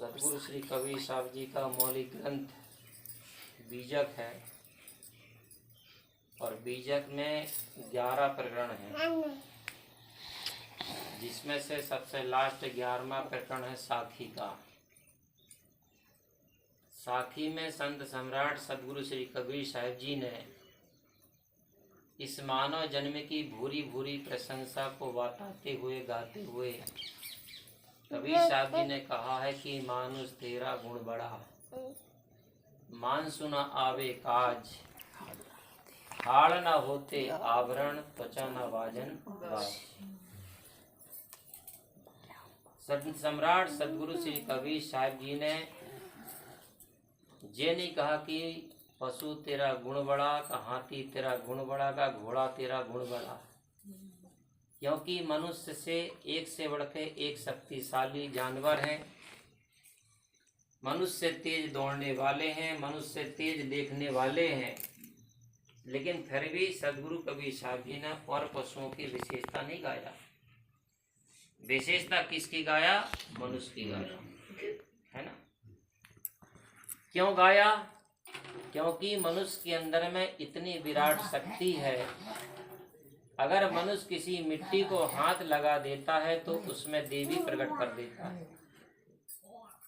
सदगुरु श्री कबीर साहब जी का मौलिक ग्रंथ बीजक है और बीजक में 11 प्रकरण हैं, जिसमें से सबसे लास्ट 11वां प्रकरण है साखी का। साखी में संत सम्राट सदगुरु श्री कबीर साहब जी ने इस मानव जन्म की भूरी भूरी प्रशंसा को बताते हुए गाते हुए कबीर साहब जी ने कहा है कि मानुष तेरा गुण बड़ा, मान सुना आवे काज, हाड़ न होते आभरण, त्वचा न वाजन बाज। संत सम्राट सदगुरु श्री कबीर साहब जी ने ये नहीं कहा कि पशु तेरा गुण बड़ा, का हाथी तेरा गुण बड़ा, का घोड़ा तेरा गुण बड़ा, क्योंकि मनुष्य से बढ़ के एक शक्तिशाली जानवर हैं। मनुष्य तेज दौड़ने वाले हैं, मनुष्य तेज देखने वाले हैं, लेकिन फिर भी सदगुरु कबीर साहब जी ने और पशुओं की विशेषता नहीं गाया। विशेषता किसकी गाया? मनुष्य की गाया, है ना। क्यों गाया? क्योंकि मनुष्य के अंदर में इतनी विराट शक्ति है। अगर मनुष्य किसी मिट्टी को हाथ लगा देता है तो उसमें देवी प्रकट कर देता है।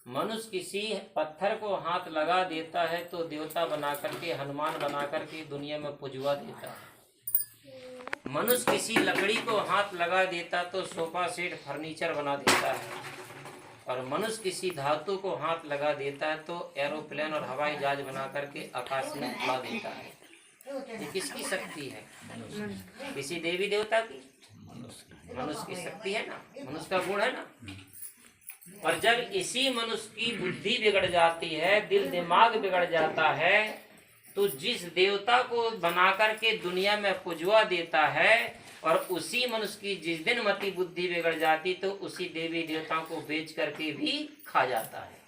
मनुष्य किसी पत्थर को हाथ लगा देता है तो देवता बना करके, हनुमान बना करके दुनिया में पुजवा देता है। मनुष्य किसी लकड़ी को हाथ लगा देता तो सोफा सेट फर्नीचर बना देता है, और मनुष्य किसी धातु को हाथ लगा देता है तो एरोप्लेन और हवाई जहाज बना करके आकाश में उड़ा देता है। ये किसकी शक्ति है? किसी देवी देवता की? मनुष्य की शक्ति है ना, मनुष्य का गुण है ना। और जब इसी मनुष्य की बुद्धि बिगड़ जाती है, दिल दिमाग बिगड़ जाता है, तो जिस देवता को बना करके दुनिया में पुजवा देता है, और उसी मनुष्य की जिस दिन मति बुद्धि बिगड़ जाती तो उसी देवी देवताओं को बेच करके भी खा जाता है।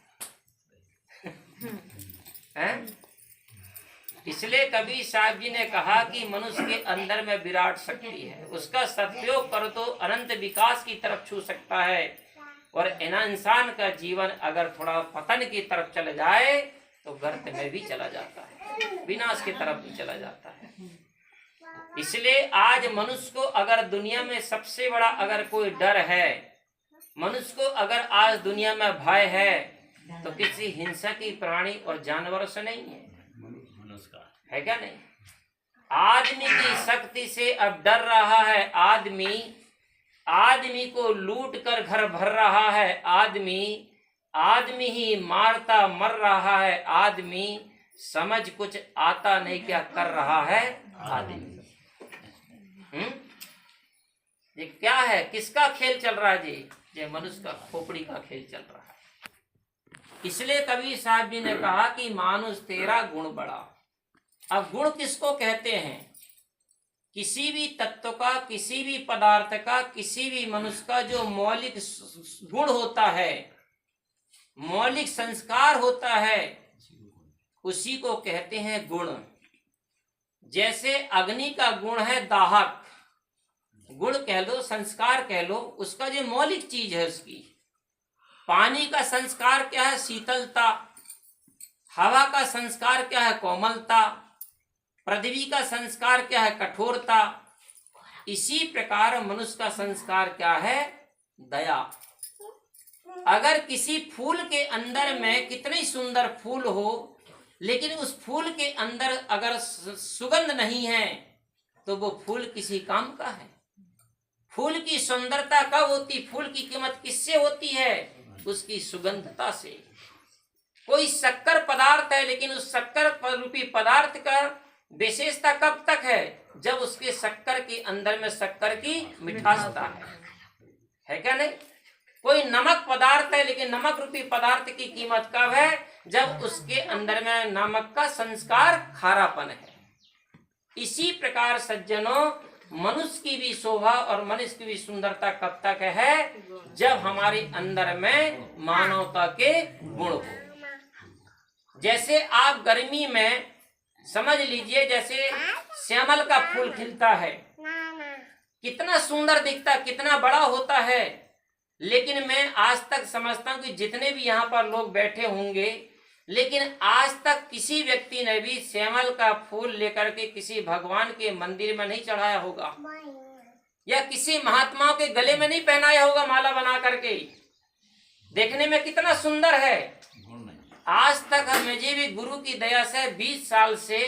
हैं? इसलिए कबीर साहब जी ने कहा कि मनुष्य के अंदर में विराट शक्ति है, उसका सदुपयोग करो तो अनंत विकास की तरफ छू सकता है, और इंसान का जीवन अगर थोड़ा पतन की तरफ चले जाए तो गर्त में भी चला जाता है, विनाश की तरफ भी चला जाता है। इसलिए आज मनुष्य को अगर दुनिया में सबसे बड़ा अगर कोई डर है, मनुष्य को अगर आज दुनिया में भय है, तो किसी हिंसकी प्राणी और जानवरों से नहीं है क्या? नहीं। आदमी की शक्ति से अब डर रहा है आदमी को लूट कर घर भर रहा है आदमी ही मारता मर रहा है आदमी, समझ कुछ आता नहीं क्या कर रहा है आदमी। ये क्या है? किसका खेल चल रहा है जी? ये मनुष्य का खोपड़ी का खेल चल रहा है। इसलिए कबीर साहब जी ने कहा कि मानुष तेरा गुण बड़ा। अब गुण किसको कहते हैं? किसी भी तत्व का, किसी भी पदार्थ का, किसी भी मनुष्य का जो मौलिक गुण होता है, मौलिक संस्कार होता है, उसी को कहते हैं गुण। जैसे अग्नि का गुण है दाहक, गुण कह लो, संस्कार कह लो, उसका जो मौलिक चीज है उसकी। पानी का संस्कार क्या है? शीतलता। हवा का संस्कार क्या है? कोमलता। पृथ्वी का संस्कार क्या है? कठोरता। इसी प्रकार मनुष्य का संस्कार क्या है? दया। अगर किसी फूल के अंदर में कितनी सुंदर फूल हो, लेकिन उस फूल के अंदर अगर सुगंध नहीं है तो वो फूल किसी काम का है? फूल की सुंदरता कब होती? फूल की कीमत किससे होती है? उसकी सुगंधता से। कोई शक्कर पदार्थ है, लेकिन उस शक्कर रूपी पदार्थ का विशेषता कब तक है? जब उसके शक्कर के अंदर में शक्कर की मिठासता है क्या नहीं? कोई नमक पदार्थ है, लेकिन नमक रूपी पदार्थ की कीमत कब है? जब उसके अंदर में नमक का संस्कार खारापन है। इसी प्रकार सज्जनों, मनुष्य की भी शोभा और मनुष्य की भी सुंदरता कब तक है? जब हमारे अंदर में मानवता के गुण हो। जैसे आप गर्मी में समझ लीजिए, जैसे श्यामल का फूल खिलता है, कितना सुंदर दिखता, कितना बड़ा होता है, लेकिन मैं आज तक समझता हूं कि जितने भी यहाँ पर लोग बैठे होंगे, लेकिन आज तक किसी व्यक्ति ने भी श्यामल का फूल लेकर के किसी भगवान के मंदिर में नहीं चढ़ाया होगा, या किसी महात्माओं के गले में नहीं पहनाया होगा माला बना करके। देखने में कितना सुंदर है। आज तक मुझे भी गुरु की दया से 20 साल से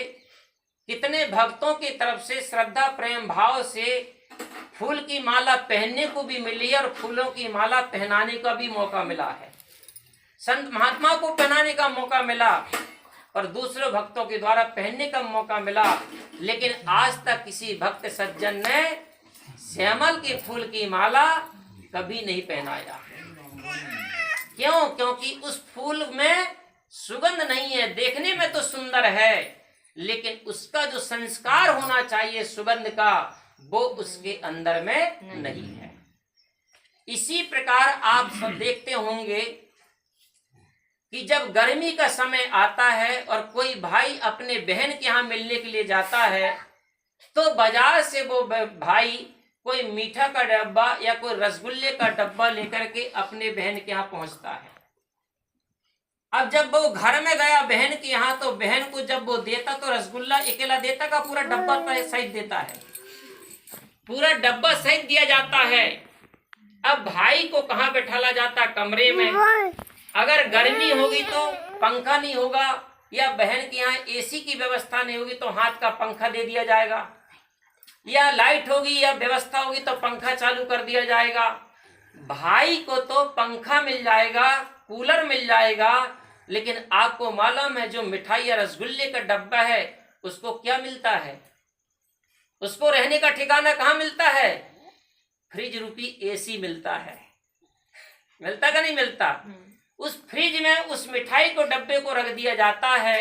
कितने भक्तों की तरफ से श्रद्धा प्रेम भाव से फूल की माला पहनने को भी मिली है और फूलों की माला पहनाने का भी मौका मिला है। संत महात्मा को पहनाने का मौका मिला और दूसरे भक्तों के द्वारा पहनने का मौका मिला, लेकिन आज तक किसी भक्त सज्जन ने श्यामल के फूल की माला कभी नहीं पहनाया। क्यों? क्योंकि उस फूल में सुगंध नहीं है। देखने में तो सुंदर है, लेकिन उसका जो संस्कार होना चाहिए सुगंध का, वो उसके अंदर में नहीं है। इसी प्रकार आप सब देखते होंगे कि जब गर्मी का समय आता है और कोई भाई अपने बहन के यहाँ मिलने के लिए जाता है, तो बाजार से वो भाई कोई मीठा का डब्बा या कोई रसगुल्ले का डब्बा लेकर के अपने बहन के यहाँ पहुंचता है। अब जब वो घर में गया बहन के यहाँ, तो बहन को जब वो देता तो रसगुल्ला अकेला देता का पूरा डब्बा सहित देता है, पूरा डब्बा सहित दिया जाता है। अब भाई को कहाँ बैठाला जाता? कमरे में। अगर गर्मी होगी तो पंखा नहीं होगा, या बहन के यहाँ एसी की व्यवस्था नहीं होगी तो हाथ का पंखा दे दिया जाएगा, या लाइट होगी या व्यवस्था होगी तो पंखा चालू कर दिया जाएगा। भाई को तो पंखा मिल जाएगा, कूलर मिल जाएगा, लेकिन आपको मालूम है जो मिठाई या रसगुल्ले का डब्बा है उसको क्या मिलता है? उसको रहने का ठिकाना कहाँ मिलता है? फ्रिज रूपी एसी मिलता है। मिलता का नहीं मिलता? उस फ्रिज में उस मिठाई को डब्बे को रख दिया जाता है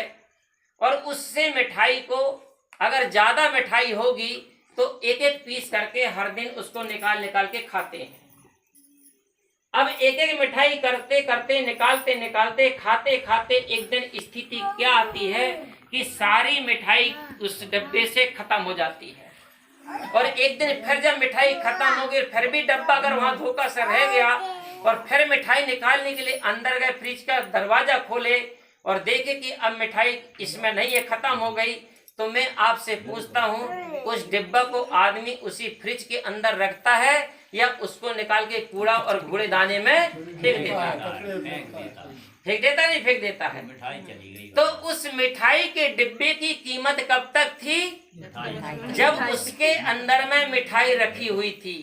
और उससे मिठाई को अगर ज्यादा मिठाई होगी तो एक एक पीस करके हर दिन उसको निकाल के खाते हैं। अब एक एक मिठाई करते करते निकालते खाते खाते एक दिन स्थिति क्या आती है कि सारी मिठाई उस डब्बे से खत्म हो जाती है। और एक दिन फिर जब मिठाई खत्म हो गई, फिर भी डब्बा अगर वहां धोखा से रह गया और फिर मिठाई निकालने के लिए अंदर गए, फ्रिज का दरवाजा खोले और देखे कि अब मिठाई इसमें नहीं है, खत्म हो गई, तो मैं आपसे पूछता हूँ उस डिब्बा को आदमी उसी फ्रिज के अंदर रखता है या उसको निकाल के कूड़ा और कूड़ेदाने में फेंक देता है? फेंक देता नहीं फेंक देता है। मिठाई चली गई। तो उस मिठाई के डिब्बे की कीमत कब तक थी? जब उसके अंदर में मिठाई रखी हुई थी।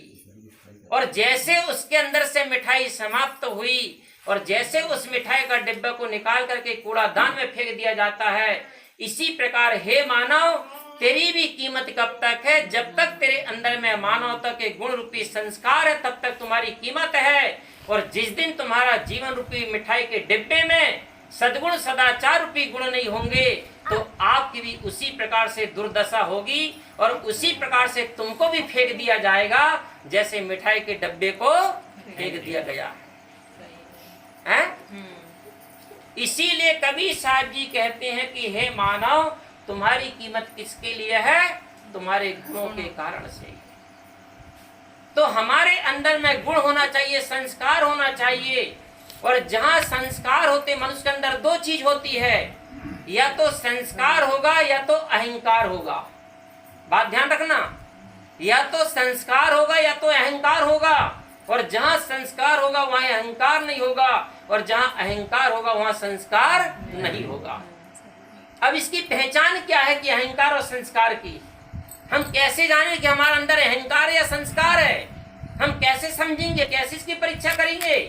और जैसे उसके अंदर से मिठाई समाप्त हुई और जैसे उस मिठाई का डिब्बा को निकाल करके कूड़ादान में फेंक दिया जाता है, इसी प्रकार हे मानव तेरी भी कीमत कब तक है? जब तक तेरे अंदर में मानवता के गुण रूपी संस्कार है तब तक तुम्हारी कीमत है। और जिस दिन तुम्हारा जीवन रूपी मिठाई के डिब्बे में सद्गुण सदाचार रूपी गुण नहीं होंगे तो आपकी भी उसी प्रकार से दुर्दशा होगी और उसी प्रकार से तुमको भी फेंक दिया जाएगा जैसे मिठाई के डब्बे को फेंक दिया गया है। इसीलिए कबीर साहब जी कहते हैं कि हे मानव तुम्हारी कीमत किसके लिए है? तुम्हारे गुणों के कारण से। तो हमारे अंदर में गुण होना चाहिए, संस्कार होना चाहिए। और जहां संस्कार होते मनुष्य के अंदर दो चीज होती है, या तो संस्कार होगा या तो अहंकार होगा। बात ध्यान रखना, या तो संस्कार होगा या तो अहंकार होगा। और जहां संस्कार होगा वहां अहंकार नहीं होगा और जहां अहंकार होगा वहां संस्कार नहीं होगा। अब इसकी पहचान क्या है कि अहंकार और संस्कार की? हम कैसे जानें कि हमारे अंदर अहंकार या संस्कार है? हम कैसे समझेंगे? कैसे इसकी परीक्षा करेंगे?